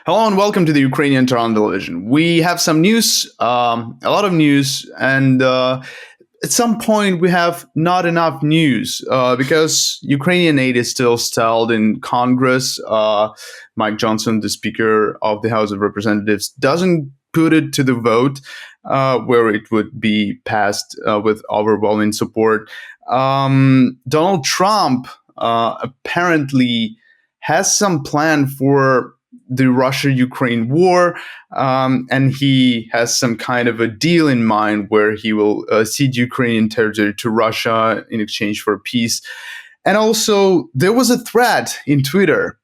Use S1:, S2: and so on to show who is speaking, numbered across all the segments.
S1: Hello and welcome to the Ukrainian Tehran television. We have some news, a lot of news, and at some point we have not enough news because Ukrainian aid is still stalled in Congress. Mike Johnson, the Speaker of the House of Representatives, doesn't put it to the vote where it would be passed with overwhelming support. Donald Trump apparently has some plan for the Russia-Ukraine war, and he has some kind of a deal in mind where he will cede Ukrainian territory to Russia in exchange for peace. And also, there was a thread in Twitter,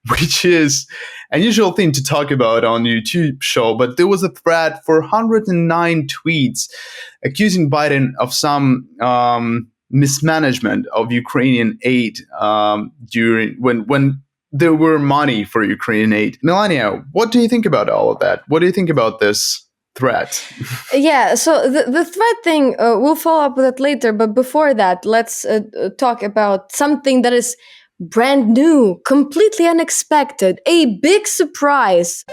S1: which is an unusual thing to talk about on YouTube show, but there was a thread for 109 tweets accusing Biden of some mismanagement of Ukrainian aid during when there were money for Ukrainian aid. Melania, what do you think about all of that? What do you think about this threat?
S2: Yeah, so the threat thing, we'll follow up with it later. But before that, let's talk about something that is brand new, completely unexpected, a big surprise.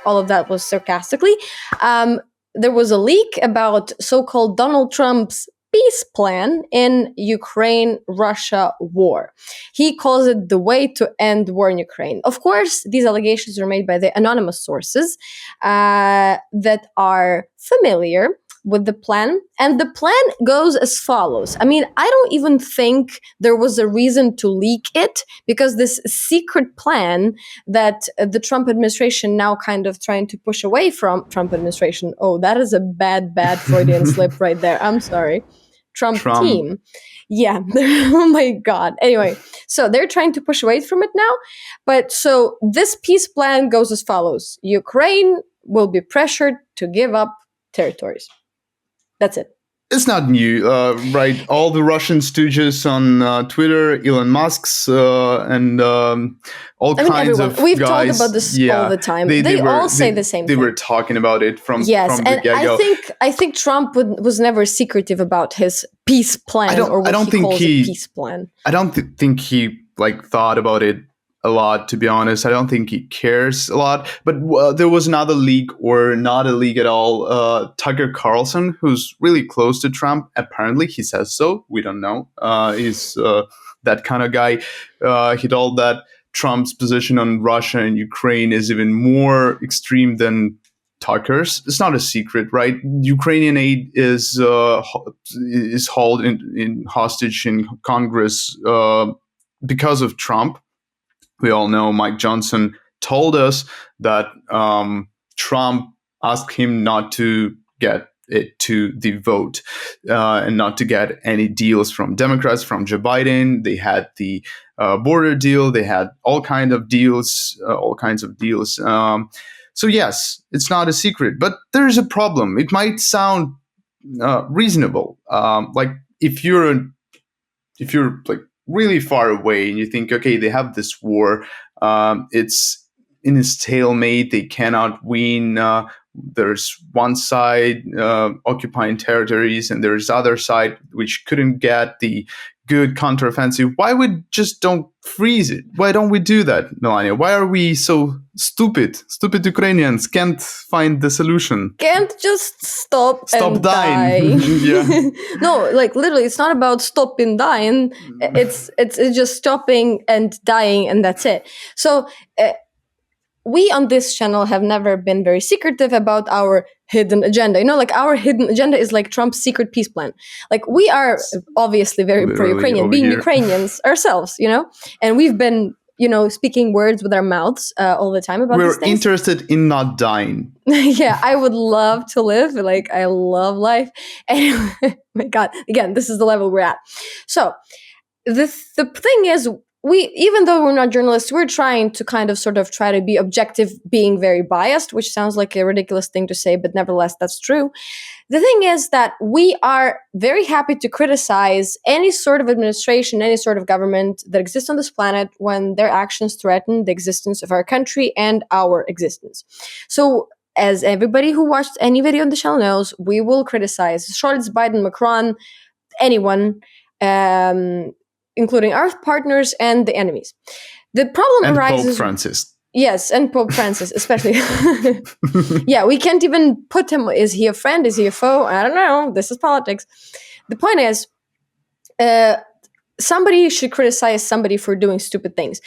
S2: All of that was sarcastically. There was a leak about so-called Donald Trump's peace plan in Ukraine-Russia war. He calls it the way to end war in Ukraine. Of course, these allegations are made by the anonymous sources that are familiar with the plan. And the plan goes as follows. I mean, I don't even think there was a reason to leak it, because this secret plan that the Trump administration now kind of trying to push away from Trump administration. Oh, that is a bad Freudian slip right there. I'm sorry. Trump team. Yeah. Oh my God. Anyway, so they're trying to push away from it now. But so this peace plan goes as follows. Ukraine will be pressured to give up territories. That's it.
S1: It's not new, right? All the Russian stooges on Twitter, Elon Musk's, and all kinds
S2: everyone.
S1: of
S2: We've
S1: guys.
S2: talked about this all the time. They all say the same
S1: thing.
S2: They
S1: were talking about it from the
S2: get-go. I think Trump was never secretive about his peace plan, peace plan.
S1: I don't think he thought about it a lot, to be honest. I don't think he cares a lot. But there was another leak, or not a leak at all. Tucker Carlson, who's really close to Trump, apparently he says so. We don't know. He's that kind of guy. He told that Trump's position on Russia and Ukraine is even more extreme than Tucker's. It's not a secret, right? Ukrainian aid is held in hostage in Congress because of Trump. We all know Mike Johnson told us that Trump asked him not to get it to the vote and not to get any deals from Democrats, from Joe Biden. They had the border deal. They had all kinds of deals. So yes, it's not a secret, but there's a problem. It might sound reasonable. If you're really far away and you think, okay, they have this war, it's in a stalemate, they cannot win, there's one side occupying territories and there's other side which couldn't get the good counteroffensive. Why we just don't freeze it? Why don't we do that, Melania? Why are we so stupid? Stupid Ukrainians can't find the solution.
S2: Can't just stop and
S1: dying.
S2: Die. No, literally, it's not about stopping dying. It's just stopping and dying, and that's it. So we on this channel have never been very secretive about our hidden agenda. Our hidden agenda is like Trump's secret peace plan. We are obviously very pro-Ukrainian, being here. Ukrainians ourselves, and we've been, speaking words with our mouths all the time about these things.
S1: We're interested in not dying.
S2: Yeah, I would love to live. I love life. Anyway, my God, again, this is the level we're at. So the thing is, even though we're not journalists, we're trying to kind of sort of try to be objective, being very biased, which sounds like a ridiculous thing to say, but nevertheless, that's true. The thing is that we are very happy to criticize any sort of administration, any sort of government that exists on this planet when their actions threaten the existence of our country and our existence. So as everybody who watched any video on the channel knows, we will criticize Scholz, Biden, Macron, anyone, including our partners and the enemies. The problem arises.
S1: Pope Francis.
S2: Yes, and Pope Francis, especially. Yeah, we can't even put him. Is he a friend? Is he a foe? I don't know. This is politics. The point is, somebody should criticize somebody for doing stupid things.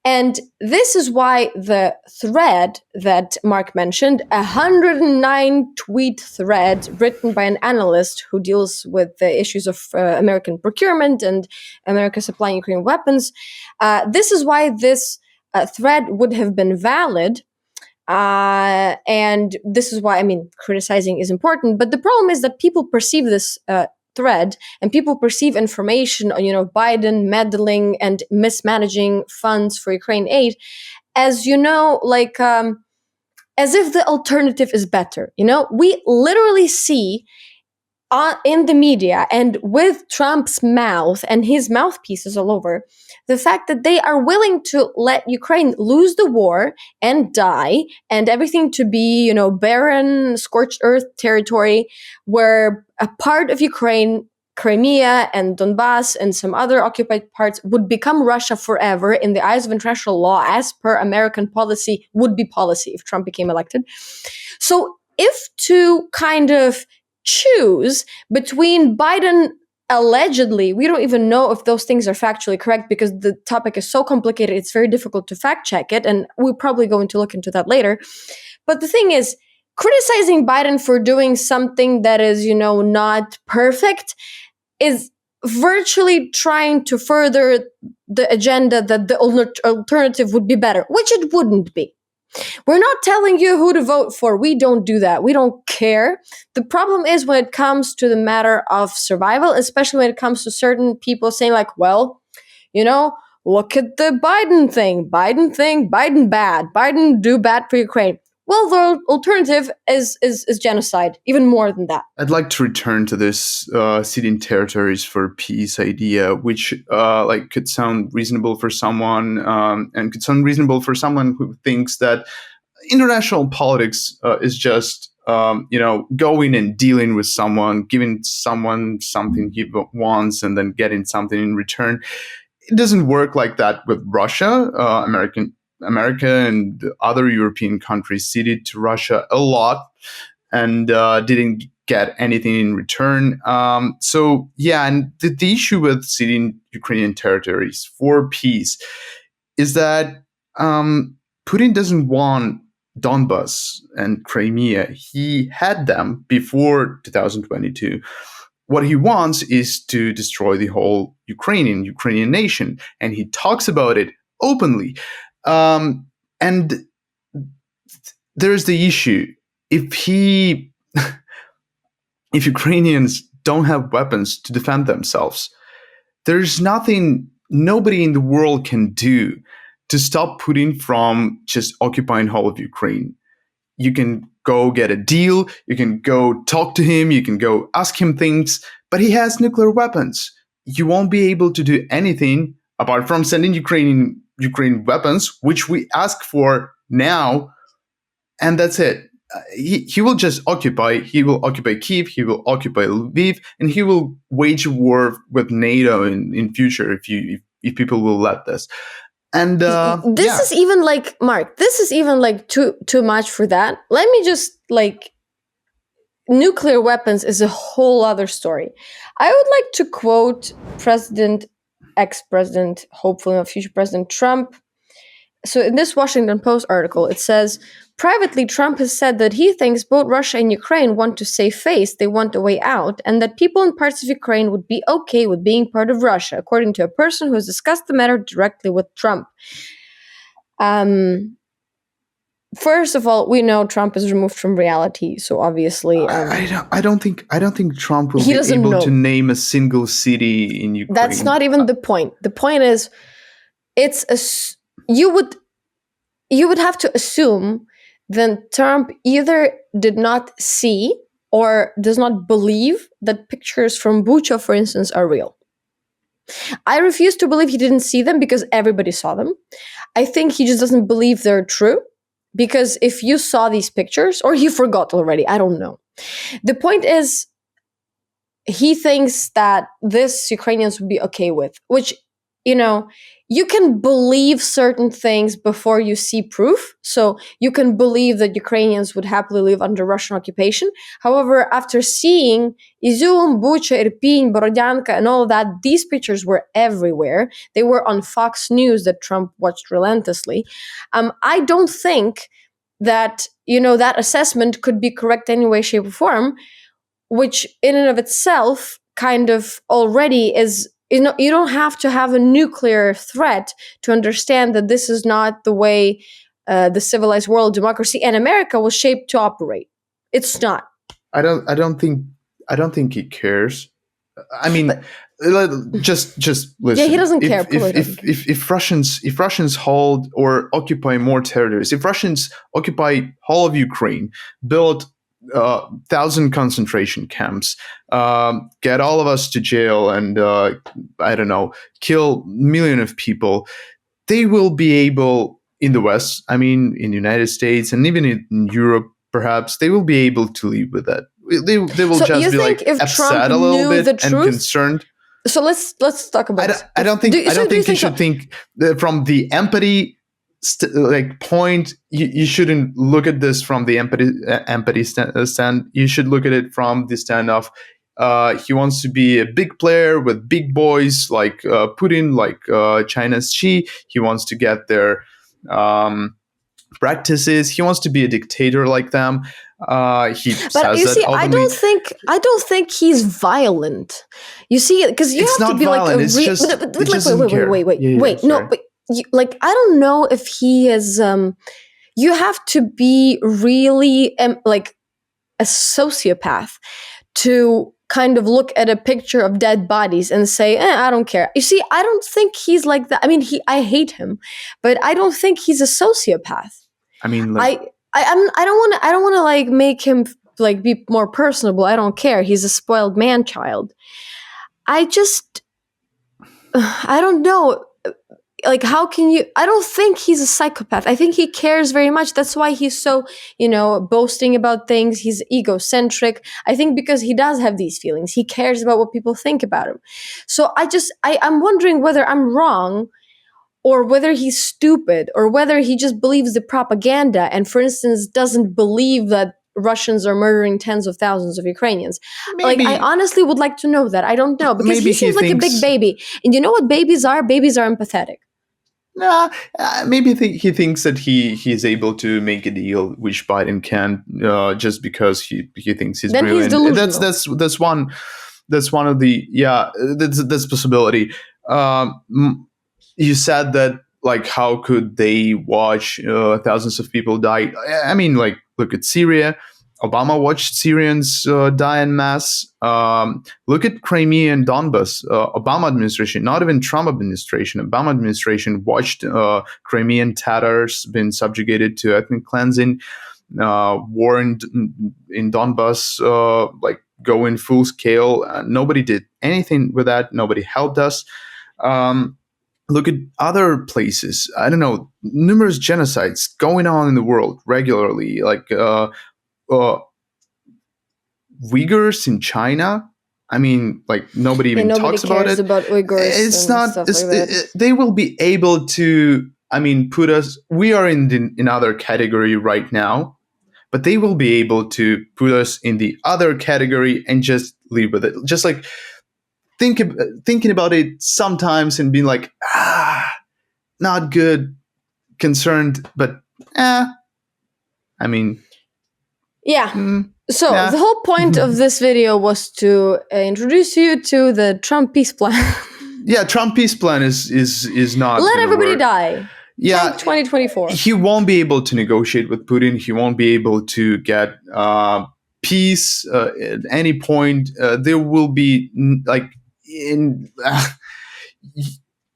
S2: And this is why the thread that Mark mentioned, 109 tweet thread written by an analyst who deals with the issues of American procurement and America supplying Ukraine weapons, this is why this thread would have been valid. And this is why, I mean, criticizing is important. But the problem is that people perceive this thread, and people perceive information on, Biden meddling and mismanaging funds for Ukraine aid as, as if the alternative is better. We literally see in the media and with Trump's mouth and his mouthpieces all over, the fact that they are willing to let Ukraine lose the war and die, and everything to be, barren, scorched earth territory, where a part of Ukraine, Crimea and Donbass and some other occupied parts, would become Russia forever in the eyes of international law, as per American policy, would be policy if Trump became elected. So if to kind of choose between Biden allegedly, we don't even know if those things are factually correct because the topic is so complicated, it's very difficult to fact check it, and we're probably going to look into that later. But the thing is, criticizing Biden for doing something that is, not perfect is virtually trying to further the agenda that the alternative would be better, which it wouldn't be. We're not telling you who to vote for. We don't do that. We don't care. The problem is when it comes to the matter of survival, especially when it comes to certain people saying like, well, look at the Biden thing, Biden bad, Biden do bad for Ukraine. Well, the alternative is genocide, even more than that.
S1: I'd like to return to this ceding territories for peace idea, which could sound reasonable for someone, and could sound reasonable for someone who thinks that international politics is just going and dealing with someone, giving someone something he wants, and then getting something in return. It doesn't work like that with Russia. America and other European countries ceded to Russia a lot and didn't get anything in return. And the issue with ceding Ukrainian territories for peace is that Putin doesn't want Donbass and Crimea. He had them before 2022. What he wants is to destroy the whole Ukrainian nation, and he talks about it openly. And there's the issue. If Ukrainians don't have weapons to defend themselves, there's nobody in the world can do to stop Putin from just occupying whole of Ukraine. You can go get a deal, you can go talk to him, you can go ask him things, but he has nuclear weapons. You won't be able to do anything apart from sending Ukraine weapons, which we ask for now, and that's it. He will just occupy. He will occupy Kyiv. He will occupy Lviv, and he will wage a war with NATO in future if people will let this. And
S2: this is even like Mark. This is even like too much for that. Let me just nuclear weapons is a whole other story. I would like to quote ex-president, hopefully not future President Trump. So in this Washington Post article, it says, privately, Trump has said that he thinks both Russia and Ukraine want to save face, they want a way out, and that people in parts of Ukraine would be okay with being part of Russia, according to a person who has discussed the matter directly with Trump. First of all, we know Trump is removed from reality, so obviously,
S1: I don't think Trump will be able to name a single city in Ukraine.
S2: That's not even the point. The point is, you would have to assume that Trump either did not see or does not believe that pictures from Bucha, for instance, are real. I refuse to believe he didn't see them because everybody saw them. I think he just doesn't believe they're true. Because if you saw these pictures, or he forgot already, I don't know. The point is, he thinks that this Ukrainians would be okay with, which, you can believe certain things before you see proof. So you can believe that Ukrainians would happily live under Russian occupation. However, after seeing Izum, Bucha, Irpin, Borodyanka, and all of that, these pictures were everywhere. They were on Fox News that Trump watched relentlessly. I don't think that, that assessment could be correct any way, shape, or form, which in and of itself kind of already is, you don't have to have a nuclear threat to understand that this is not the way the civilized world, democracy, and America was shaped to operate. It's not.
S1: I don't think he cares. I mean, just listen.
S2: Yeah, he doesn't care.
S1: If Russians hold or occupy more territories, if Russians occupy all of Ukraine, build 1,000 concentration camps, get all of us to jail, and I don't know, kill millions of people, they will be able in the West, I mean, in the United States and even in Europe, perhaps they will be able to live with that. They will
S2: So
S1: just
S2: you
S1: be
S2: think
S1: like
S2: if
S1: upset
S2: Trump
S1: a little
S2: knew
S1: bit
S2: the
S1: and
S2: truth?
S1: concerned.
S2: So let's talk about.
S1: I don't think you should think that from the empathy point. You shouldn't look at this from the empathy stand. You should look at it from the stand of he wants to be a big player with big boys like Putin, like China's Xi. He wants to get their practices. He wants to be a dictator like them.
S2: But you see, I don't think he's violent. You see, because you
S1: it's
S2: have to be
S1: violent.
S2: like wait. No, but like I don't know if he is. You have to be really like a sociopath to kind of look at a picture of dead bodies and say, I don't care. You see, I don't think he's like that. I mean, I hate him, but I don't think he's a sociopath.
S1: I mean,
S2: like, I don't want to like make him like be more personable. I don't care. He's a spoiled man child. I don't know. Like, how can you? I don't think he's a psychopath. I think he cares very much. That's why he's so, boasting about things. He's egocentric. I think because he does have these feelings. He cares about what people think about him. So I'm wondering whether I'm wrong, or whether he's stupid, or whether he just believes the propaganda and, for instance, doesn't believe that Russians are murdering tens of thousands of Ukrainians. Maybe. Like, I honestly would like to know that. I don't know, because he seems like a big baby. And you know what babies are? Babies are empathetic.
S1: Nah, maybe he thinks that he is able to make a deal which Biden can't, just because he thinks he's brilliant.
S2: He's delusional.
S1: That's one of the that's possibility. You said that, like, how could they watch thousands of people die? I mean, like, look at Syria. Obama watched Syrians die en masse. Look at Crimea and Donbas. Obama administration, not even Trump administration, Obama administration watched Crimean Tatars being subjugated to ethnic cleansing. War in Donbas, like, go in full scale. Nobody did anything with that. Nobody helped us. Look at other places. I don't know, numerous genocides going on in the world regularly, like Uyghurs in China. I mean, like, nobody even talks about it.
S2: About Uyghurs.
S1: It's not. They will be able to. I mean, put us. We are in another category right now, but they will be able to put us in the other category and just leave with it. Just like thinking about it sometimes and being like, not good, concerned, but I mean,
S2: yeah. So the whole point of this video was to introduce you to the Trump peace plan.
S1: Yeah, Trump peace plan is not.
S2: Let everybody die.
S1: Yeah,
S2: Trump 2024.
S1: He won't be able to negotiate with Putin. He won't be able to get peace at any point. There will be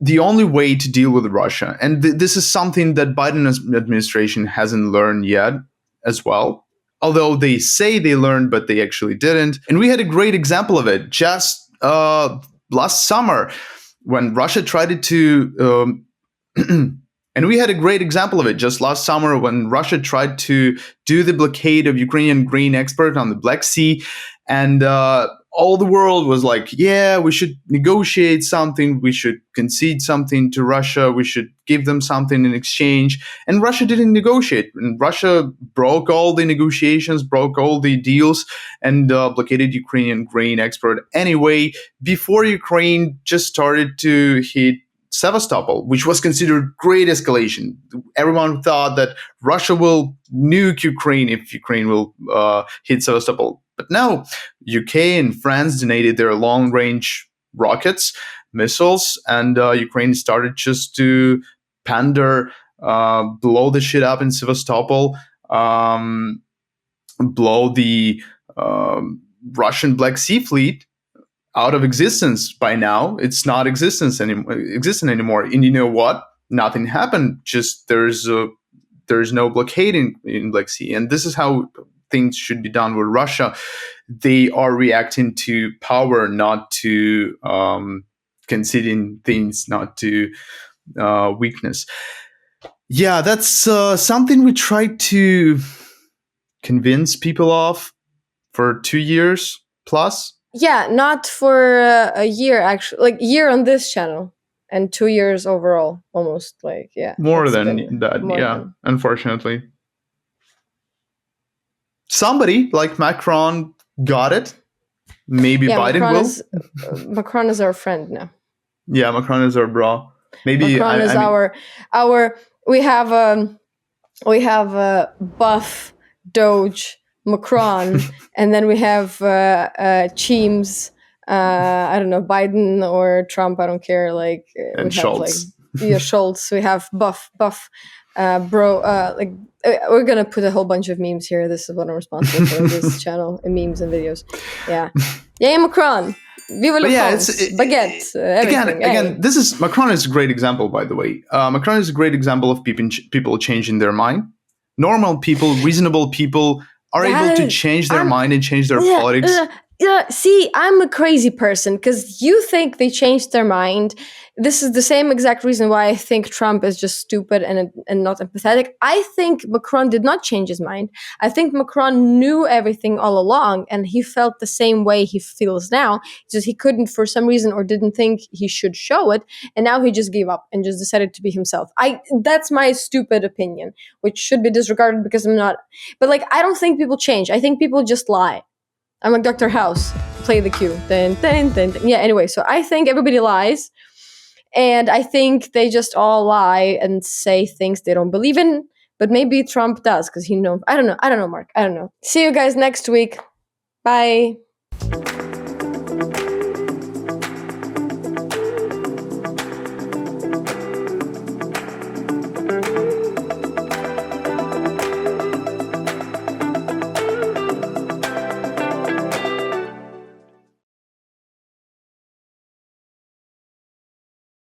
S1: the only way to deal with Russia, and this is something that Biden administration hasn't learned yet as well. Although they say they learned, but they actually didn't. And we had a great example of it just last summer when Russia tried to. And we had a great example of it just last summer when Russia tried to do the blockade of Ukrainian grain export on the Black Sea. And all the world was like, yeah, we should negotiate something, we should concede something to Russia, we should give them something in exchange. And Russia didn't negotiate. And Russia broke all the negotiations, broke all the deals, and blockaded Ukrainian grain export anyway, before Ukraine just started to hit Sevastopol, which was considered great escalation. Everyone thought that Russia will nuke Ukraine if Ukraine will hit Sevastopol. But no, UK and France donated their long-range rockets, missiles, and Ukraine started just to pander, blow the shit up in Sevastopol, blow the Russian Black Sea Fleet out of existence. By now, it's not existent anymore. And you know what? Nothing happened. Just there's no blockade in Black Sea, and this is how things should be done with Russia. They are reacting to power, not to conceding things, not to weakness. Yeah, that's something we tried to convince people of for 2 years plus.
S2: Yeah, not for a year, actually. Like, year on this channel and 2 years overall, almost. Like, yeah.
S1: More than that, yeah, unfortunately. Somebody like Macron got it. Maybe Biden will.
S2: Macron is our friend now.
S1: Yeah, Macron is our bro. Maybe
S2: Macron is our. We have a buff Doge Macron, and then we have Cheems. I don't know, Biden or Trump. I don't care. Like,
S1: and
S2: we
S1: Schultz.
S2: Have Schultz. We have buff bro. Like, we're gonna put a whole bunch of memes here. This is what I'm responsible for this channel, and memes and videos. Yeah, Macron. Vive la France. Baguette.
S1: Again, this is Macron is a great example, by the way. Macron is a great example of people changing their mind. Normal people, reasonable people are able to change their mind and change their politics.
S2: See, I'm a crazy person because you think they changed their mind. This is the same exact reason why I think Trump is just stupid and not empathetic. I think Macron did not change his mind. I think Macron knew everything all along, and he felt the same way he feels now. Just he couldn't, for some reason, or didn't think he should show it, and now he just gave up and just decided to be himself. That's my stupid opinion, which should be disregarded because I'm not. But like, I don't think people change. I think people just lie. I'm like Dr. House. Play the cue. Dun, dun, dun, dun. Yeah, anyway, so I think everybody lies. And I think they just all lie and say things they don't believe in. But maybe Trump does, because he knows. I don't know, Mark. I don't know. See you guys next week. Bye.